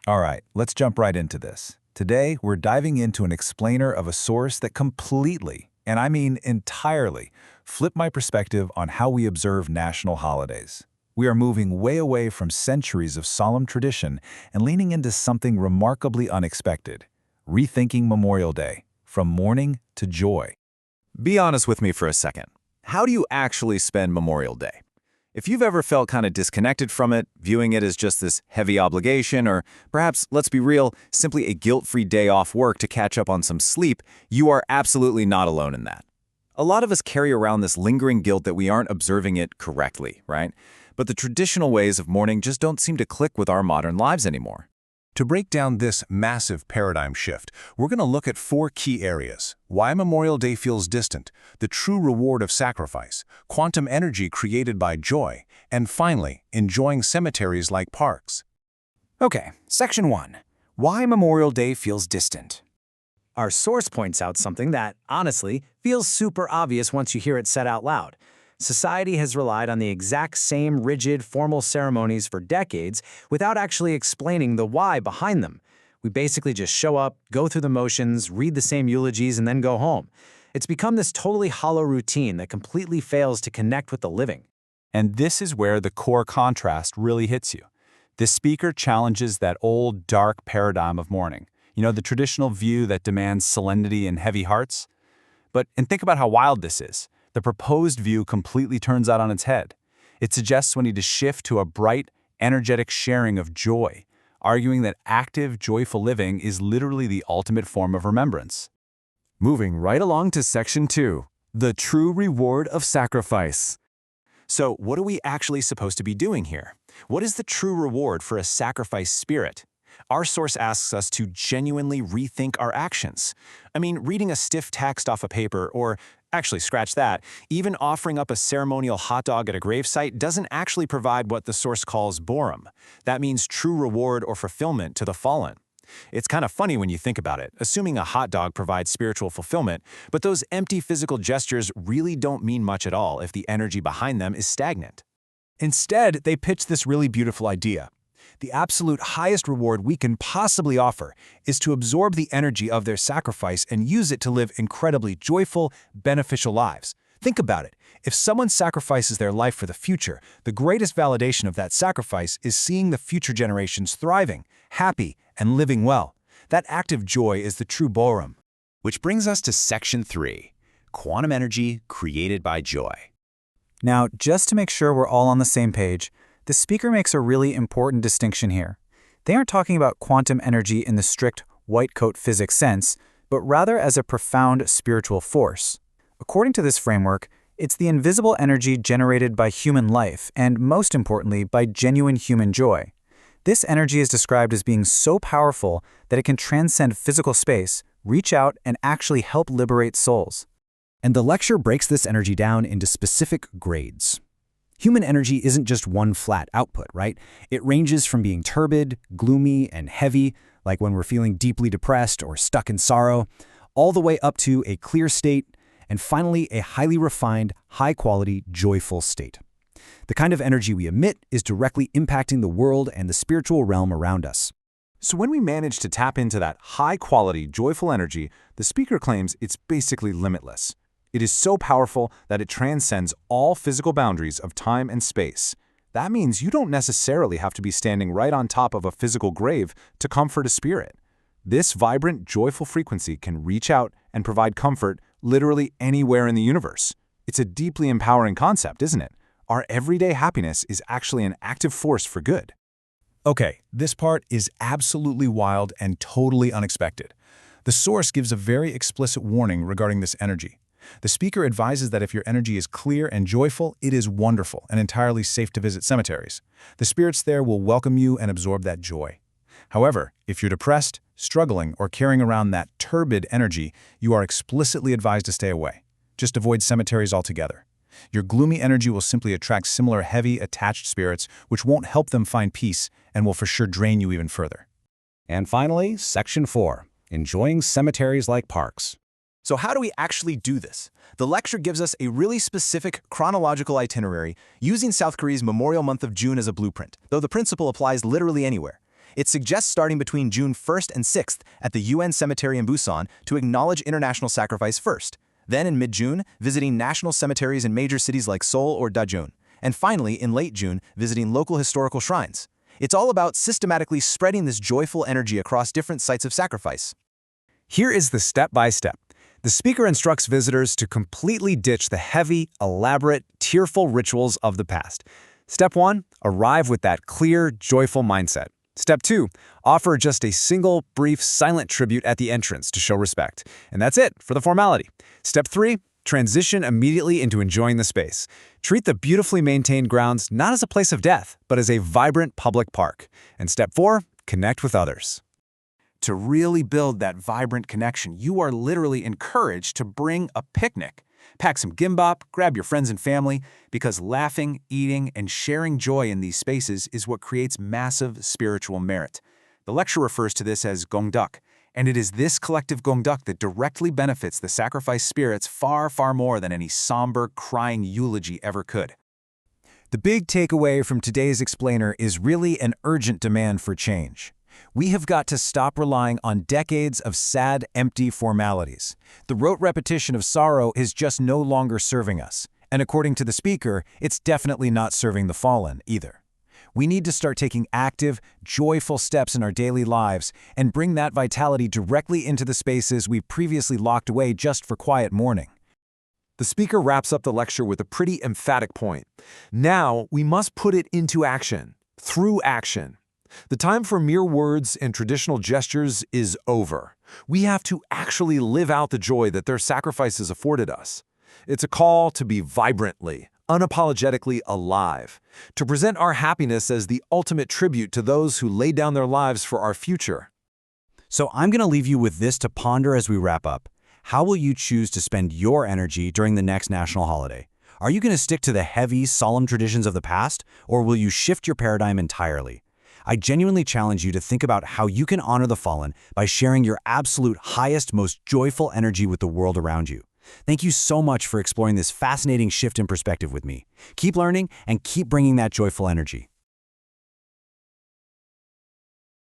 All right, let's jump right into this. Today, we're diving into an explainer of a source that completely, and I mean entirely, flipped my perspective on how we observe national holidays. We are moving way away from centuries of solemn tradition and leaning into something remarkably unexpected. Rethinking Memorial Day, from mourning to joy. Be honest with me for a second. How do you actually spend Memorial Day? If you've ever felt kind of disconnected from it, viewing it as just this heavy obligation, or perhaps, let's be real, simply a guilt-free day off work to catch up on some sleep, you are absolutely not alone in that. A lot of us carry around this lingering guilt that we aren't observing it correctly, right? But the traditional ways of mourning just don't seem to click with our modern lives anymore. To break down this massive paradigm shift, we're going to look at 4 key areas: why Memorial Day feels distant, the true reward of sacrifice, quantum energy created by joy, and finally, enjoying cemeteries like parks. Okay, Section 1. Why Memorial Day feels distant. Our source points out something that, honestly, feels super obvious once you hear it said out loud. Society has relied on the exact same rigid, formal ceremonies for decades without actually explaining the why behind them. We basically just show up, go through the motions, read the same eulogies, and then go home. It's become this totally hollow routine that completely fails to connect with the living. And this is where the core contrast really hits you. This speaker challenges that old, dark paradigm of mourning. You know, the traditional view that demands solemnity and heavy hearts? And think about how wild this is. The proposed view completely turns that on its head. It suggests we need to shift to a bright, energetic sharing of joy, arguing that active, joyful living is literally the ultimate form of remembrance. Moving right along to Section 2, the true reward of sacrifice. So, what are we actually supposed to be doing here? What is the true reward for a sacrifice spirit? Our source asks us to genuinely rethink our actions. I mean, reading a stiff text off a paper, or actually scratch that, even offering up a ceremonial hot dog at a gravesite doesn't actually provide what the source calls borum. That means true reward or fulfillment to the fallen. It's kind of funny when you think about it, assuming a hot dog provides spiritual fulfillment, but those empty physical gestures really don't mean much at all if the energy behind them is stagnant. Instead, they pitch this really beautiful idea. The absolute highest reward we can possibly offer is to absorb the energy of their sacrifice and use it to live incredibly joyful, beneficial lives. Think about it. If someone sacrifices their life for the future, the greatest validation of that sacrifice is seeing the future generations thriving, happy, and living well. That active joy is the true borum. Which brings us to Section 3, quantum energy created by joy. Now, just to make sure we're all on the same page, the speaker makes a really important distinction here. They aren't talking about quantum energy in the strict white coat physics sense, but rather as a profound spiritual force. According to this framework, it's the invisible energy generated by human life and, most importantly, by genuine human joy. This energy is described as being so powerful that it can transcend physical space, reach out, and actually help liberate souls. And the lecture breaks this energy down into specific grades. Human energy isn't just one flat output, right? It ranges from being turbid, gloomy, and heavy, like when we're feeling deeply depressed or stuck in sorrow, all the way up to a clear state, and finally a highly refined, high-quality, joyful state. The kind of energy we emit is directly impacting the world and the spiritual realm around us. So when we manage to tap into that high-quality, joyful energy, the speaker claims it's basically limitless. It is so powerful that it transcends all physical boundaries of time and space. That means you don't necessarily have to be standing right on top of a physical grave to comfort a spirit. This vibrant, joyful frequency can reach out and provide comfort literally anywhere in the universe. It's a deeply empowering concept, isn't it? Our everyday happiness is actually an active force for good. Okay, this part is absolutely wild and totally unexpected. The source gives a very explicit warning regarding this energy. The speaker advises that if your energy is clear and joyful, it is wonderful and entirely safe to visit cemeteries. The spirits there will welcome you and absorb that joy. However, if you're depressed, struggling, or carrying around that turbid energy, you are explicitly advised to stay away. Just avoid cemeteries altogether. Your gloomy energy will simply attract similar heavy, attached spirits, which won't help them find peace and will for sure drain you even further. And finally, Section 4, enjoying cemeteries like parks. So how do we actually do this? The lecture gives us a really specific chronological itinerary using South Korea's Memorial Month of June as a blueprint, though the principle applies literally anywhere. It suggests starting between June 1st and 6th at the UN Cemetery in Busan to acknowledge international sacrifice first. Then in mid-June, visiting national cemeteries in major cities like Seoul or Daejeon. And finally, in late June, visiting local historical shrines. It's all about systematically spreading this joyful energy across different sites of sacrifice. Here is the step-by-step. The speaker instructs visitors to completely ditch the heavy, elaborate, tearful rituals of the past. Step 1, arrive with that clear, joyful mindset. Step 2, offer just a single, brief, silent tribute at the entrance to show respect. And that's it for the formality. Step 3, transition immediately into enjoying the space. Treat the beautifully maintained grounds not as a place of death, but as a vibrant public park. And Step 4, connect with others. To really build that vibrant connection, you are literally encouraged to bring a picnic. Pack some gimbap, grab your friends and family, because laughing, eating, and sharing joy in these spaces is what creates massive spiritual merit. The lecture refers to this as gongduk, and it is this collective gongduk that directly benefits the sacrifice spirits far, far more than any somber, crying eulogy ever could. The big takeaway from today's explainer is really an urgent demand for change. We have got to stop relying on decades of sad, empty formalities. The rote repetition of sorrow is just no longer serving us. And according to the speaker, it's definitely not serving the fallen either. We need to start taking active, joyful steps in our daily lives and bring that vitality directly into the spaces we previously locked away just for quiet mourning. The speaker wraps up the lecture with a pretty emphatic point. Now, we must put it into action, through action. The time for mere words and traditional gestures is over. We have to actually live out the joy that their sacrifices afforded us. It's a call to be vibrantly, unapologetically alive, to present our happiness as the ultimate tribute to those who laid down their lives for our future. So I'm going to leave you with this to ponder as we wrap up. How will you choose to spend your energy during the next national holiday? Are you going to stick to the heavy, solemn traditions of the past, or will you shift your paradigm entirely? I genuinely challenge you to think about how you can honor the fallen by sharing your absolute highest, most joyful energy with the world around you. Thank you so much for exploring this fascinating shift in perspective with me. Keep learning and keep bringing that joyful energy.